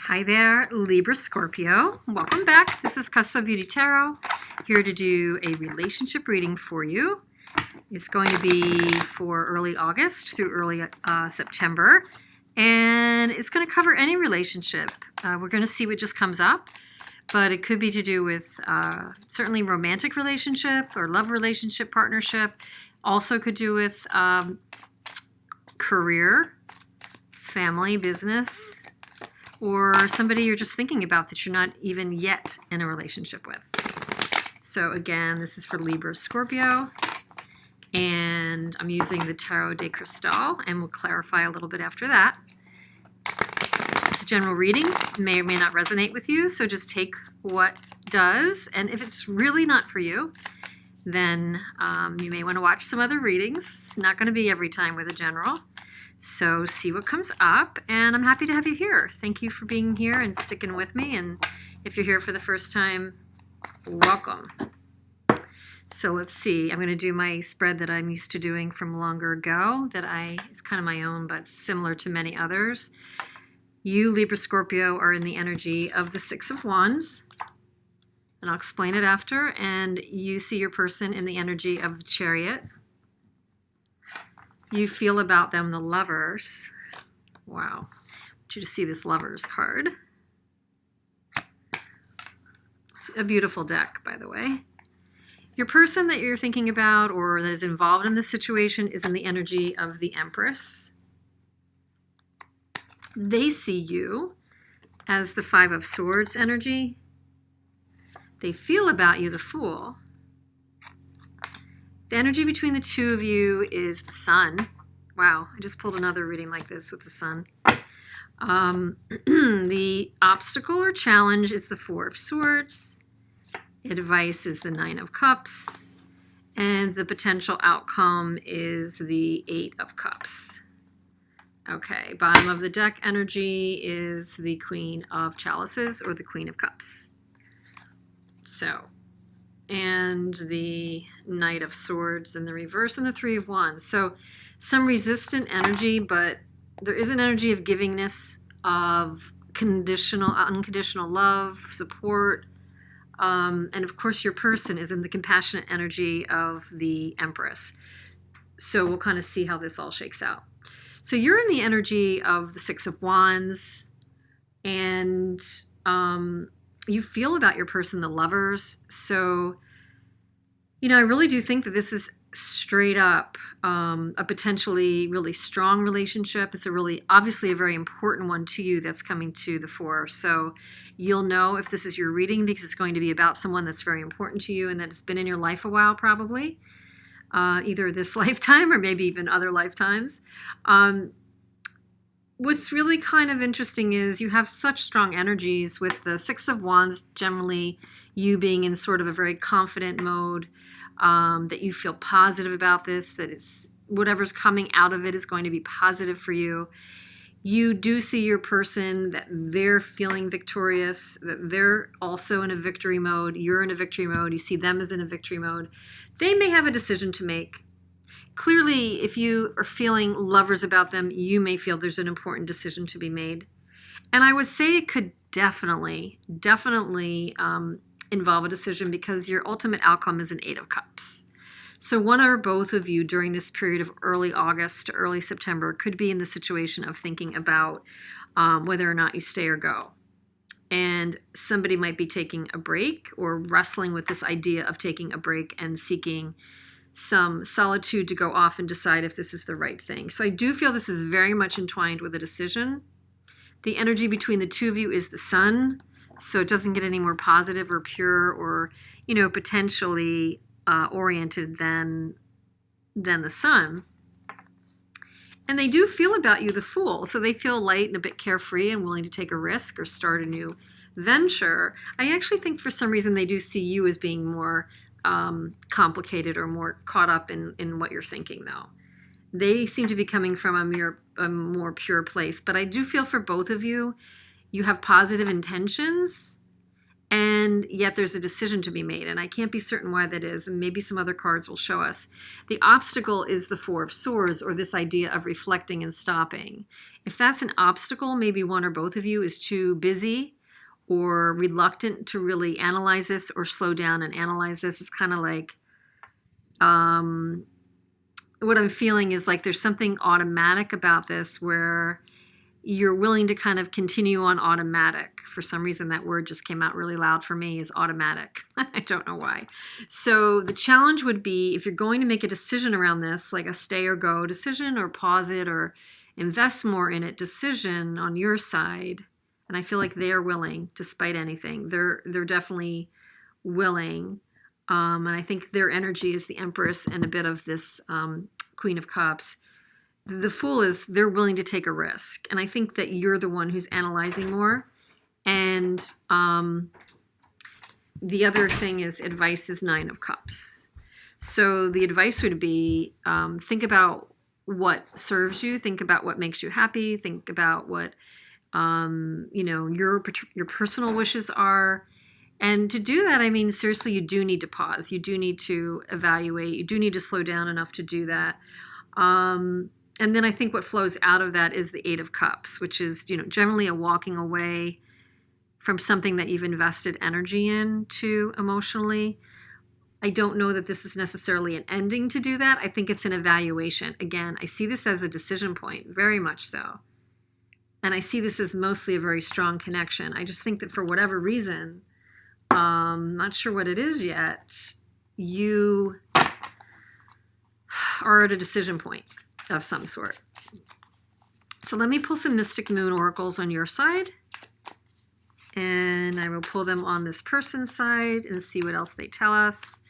Hi there, Libra Scorpio. Welcome back. This is CuspOfBeautyTarot, here to do a relationship reading for you. It's going to be for early August through early September, and it's going to cover any relationship. We're going to see what just comes up, but it could be to do with certainly romantic relationship or love relationship, partnership. Also could do with career, family, business, or somebody you're just thinking about that you're not even yet in a relationship with. So again, this is for Libra Scorpio, and I'm using the Tarot de Cristal, and we'll clarify a little bit after that. It's a general reading, may or may not resonate with you, so just take what does, and if it's really not for you, then you may want to watch some other readings. It's not going to be every time with a general. So see what comes up, and I'm happy to have you here. Thank you for being here and sticking with me, and if you're here for the first time, welcome. So let's see. I'm going to do my spread that I'm used to doing from longer ago, it's kind of my own, but similar to many others. You, Libra Scorpio, are in the energy of the Six of Wands, and I'll explain it after, and you see your person in the energy of the Chariot. You feel about them the Lovers. Wow. I want you to see this Lovers card. It's a beautiful deck, by the way. Your person that you're thinking about or that is involved in this situation is in the energy of the Empress. They see you as the Five of Swords energy. They feel about you the Fool. The energy between the two of you is the Sun. Wow, I just pulled another reading like this with the Sun. The obstacle or challenge is the Four of Swords. Advice is the Nine of Cups. And the potential outcome is the Eight of Cups. Okay, bottom of the deck energy is the Queen of Chalices or the Queen of Cups. So, and the Knight of Swords in the reverse and the Three of Wands. So some resistant energy, but there is an energy of givingness, of unconditional love, support, and of course your person is in the compassionate energy of the Empress. So we'll kind of see how this all shakes out. So you're in the energy of the Six of Wands, and you feel about your person the Lovers. So, you know, I really do think that this is straight up a potentially really strong relationship. It's obviously a very important one to you that's coming to the fore. So you'll know if this is your reading because it's going to be about someone that's very important to you and that has been in your life a while probably, either this lifetime or maybe even other lifetimes. What's really kind of interesting is you have such strong energies with the Six of Wands, generally you being in sort of a very confident mode, that you feel positive about this, that it's whatever's coming out of it is going to be positive for you. You do see your person, that they're feeling victorious, that they're also in a victory mode. You're in a victory mode. You see them as in a victory mode. They may have a decision to make. Clearly, if you are feeling lovers about them, you may feel there's an important decision to be made. And I would say it could definitely involve a decision because your ultimate outcome is an Eight of Cups. So one or both of you during this period of early August to early September could be in the situation of thinking about whether or not you stay or go. And somebody might be taking a break or wrestling with this idea of taking a break and seeking some solitude to go off and decide if this is the right thing. So I do feel this is very much entwined with a decision. The energy between the two of you is the Sun, so it doesn't get any more positive or pure or, you know, potentially oriented than the Sun. And they do feel about you the Fool, so they feel light and a bit carefree and willing to take a risk or start a new venture. I actually think for some reason they do see you as being more complicated or more caught up in what you're thinking, though. They seem to be coming from a more pure place. But I do feel for both of you, you have positive intentions and yet there's a decision to be made, and I can't be certain why that is, and maybe some other cards will show us. The obstacle is the Four of Swords, or this idea of reflecting and stopping. If that's an obstacle, maybe one or both of you is too busy or reluctant to really analyze this or slow down and analyze this. It's kind of like, what I'm feeling is like there's something automatic about this where you're willing to kind of continue on automatic. For some reason, that word just came out really loud for me, is automatic. I don't know why. So the challenge would be, if you're going to make a decision around this, like a stay or go decision, or pause it or invest more in it decision on your side, and I feel like they're willing, despite anything. They're definitely willing. And I think their energy is the Empress and a bit of this Queen of Cups. The Fool is they're willing to take a risk. And I think that you're the one who's analyzing more. And the other thing is advice is Nine of Cups. So the advice would be think about what serves you. Think about what makes you happy. Think about what your personal wishes are. And to do that, I mean, seriously, you do need to pause. You do need to evaluate. You do need to slow down enough to do that. And then I think what flows out of that is the Eight of Cups, which is, generally a walking away from something that you've invested energy into emotionally. I don't know that this is necessarily an ending to do that. I think it's an evaluation. Again, I see this as a decision point, very much so. And I see this as mostly a very strong connection. I just think that for whatever reason, not sure what it is yet, you are at a decision point of some sort. So let me pull some Mystic Moon oracles on your side, and I will pull them on this person's side and see what else they tell us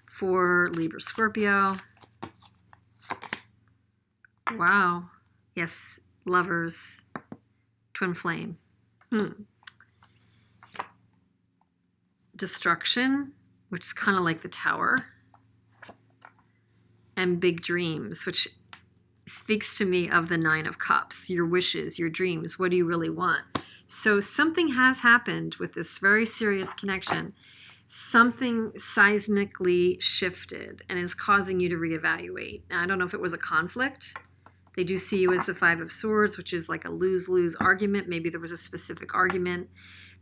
for Libra Scorpio. Wow. Yes, Lovers, Twin Flame. Destruction, which is kind of like the Tower, and Big Dreams, which speaks to me of the Nine of Cups, your wishes, your dreams. What do you really want? So something has happened with this very serious connection. Something seismically shifted and is causing you to reevaluate. Now, I don't know if it was a conflict. They do see you as the Five of Swords, which is like a lose-lose argument. Maybe there was a specific argument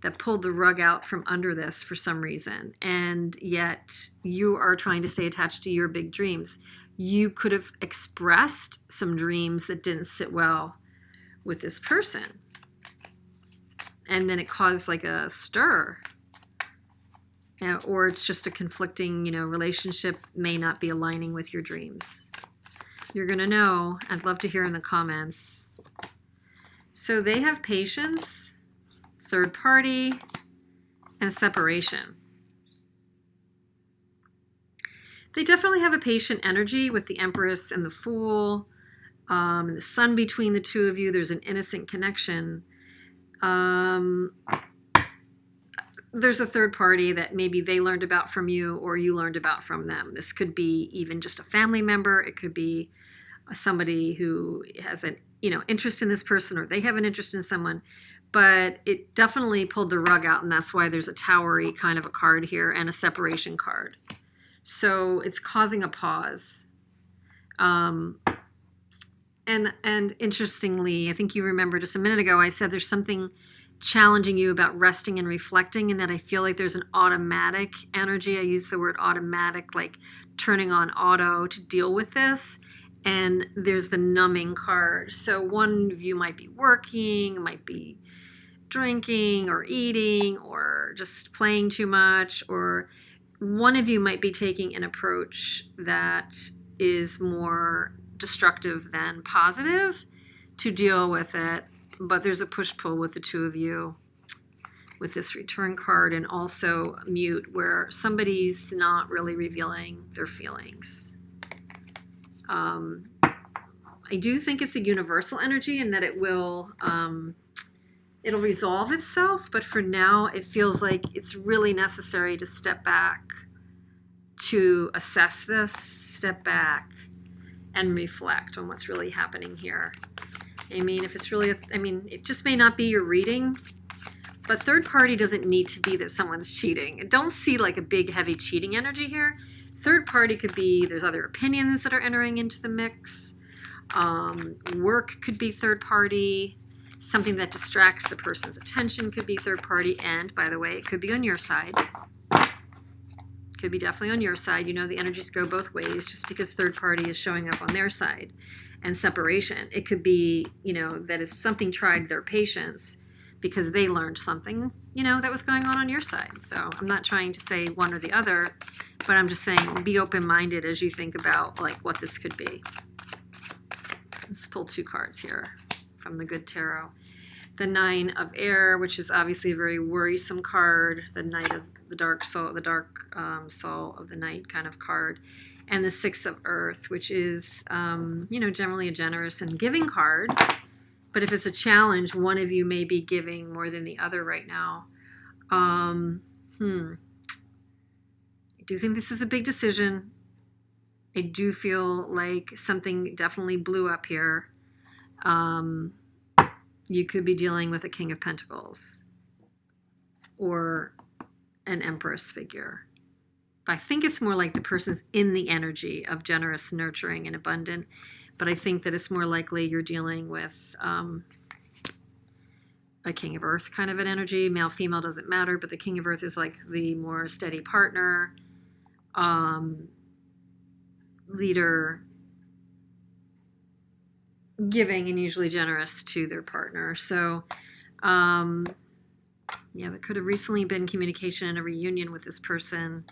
that pulled the rug out from under this for some reason. And yet you are trying to stay attached to your big dreams. You could have expressed some dreams that didn't sit well with this person. And then it caused like a stir. Or it's just a conflicting, relationship may not be aligning with your dreams. You're going to know. I'd love to hear in the comments. So they have patience, third party, and separation. They definitely have a patient energy with the Empress and the Fool, and the Sun between the two of you. There's an innocent connection. There's a third party that maybe they learned about from you or you learned about from them. This could be even just a family member. It could be somebody who has an interest in this person, or they have an interest in someone. But it definitely pulled the rug out, and that's why there's a towery kind of a card here and a separation card. So it's causing a pause. And interestingly, I think you remember just a minute ago, I said there's something challenging you about resting and reflecting, and that I feel like there's an automatic energy. I use the word automatic, like turning on auto to deal with this. And there's the numbing card. So one of you might be working, might be drinking or eating or just playing too much, or one of you might be taking an approach that is more destructive than positive to deal with it. But there's a push-pull with the two of you with this return card, and also mute, where somebody's not really revealing their feelings. I do think it's a universal energy, and that it will it'll resolve itself, but for now it feels like it's really necessary to step back to assess this, step back and reflect on what's really happening here. I mean, if it's really, it just may not be your reading, But third party doesn't need to be that someone's cheating. Don't see like a big, heavy cheating energy here. Third party could be there's other opinions that are entering into the mix. Work could be third party. Something that distracts the person's attention could be third party. And by the way, it could be on your side. Could be definitely on your side. You know, the energies go both ways. Just because third party is showing up on their side. And separation, it could be, you know, that is something tried their patience because they learned something, you know, that was going on your side. So I'm not trying to say one or the other, but I'm just saying be open-minded as you think about like what this could be. Let's pull 2 cards here from the Good Tarot. The 9 of Air, which is obviously a very worrisome card. The Knight of the Dark Soul, the Dark Soul of the Night kind of card. And the 6 of Earth, which is, you know, generally a generous and giving card. But if it's a challenge, one of you may be giving more than the other right now. I do think this is a big decision. I do feel like something definitely blew up here. You could be dealing with a King of Pentacles or an Empress figure. I think it's more like the person's in the energy of generous, nurturing, and abundant. But I think that it's more likely you're dealing with a King of Earth kind of an energy. Male, female doesn't matter, but the King of Earth is like the more steady partner, leader, giving and usually generous to their partner. So, yeah, there could have recently been communication and a reunion with this person.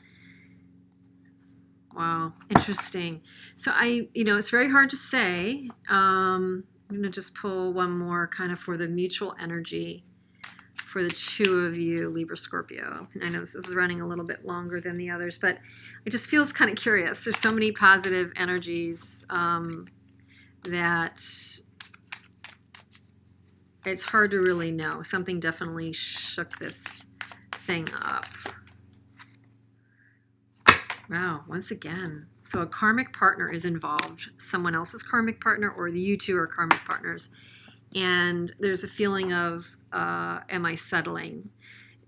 Wow, interesting. So you know, it's very hard to say. I'm going to just pull one more kind of for the mutual energy for the 2 of you, Libra Scorpio. And I know this is running a little bit longer than the others, but it just feels kind of curious. There's so many positive energies that it's hard to really know. Something definitely shook this thing up. Wow, once again. So a karmic partner is involved. Someone else's karmic partner or you two are karmic partners. And there's a feeling of, am I settling?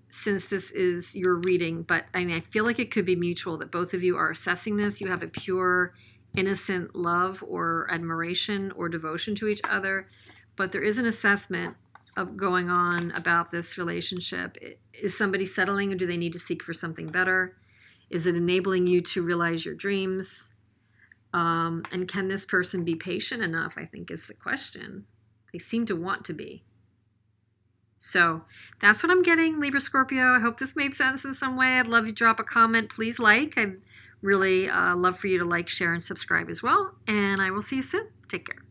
Since this is your reading, but I mean, I feel like it could be mutual, that both of you are assessing this. You have a pure, innocent love or admiration or devotion to each other. But there is an assessment of going on about this relationship. Is somebody settling or do they need to seek for something better? Is it enabling you to realize your dreams? And can this person be patient enough, I think is the question. They seem to want to be. So that's what I'm getting, Libra Scorpio. I hope this made sense in some way. I'd love you to drop a comment. Please like. I'd really love for you to like, share, and subscribe as well. And I will see you soon. Take care.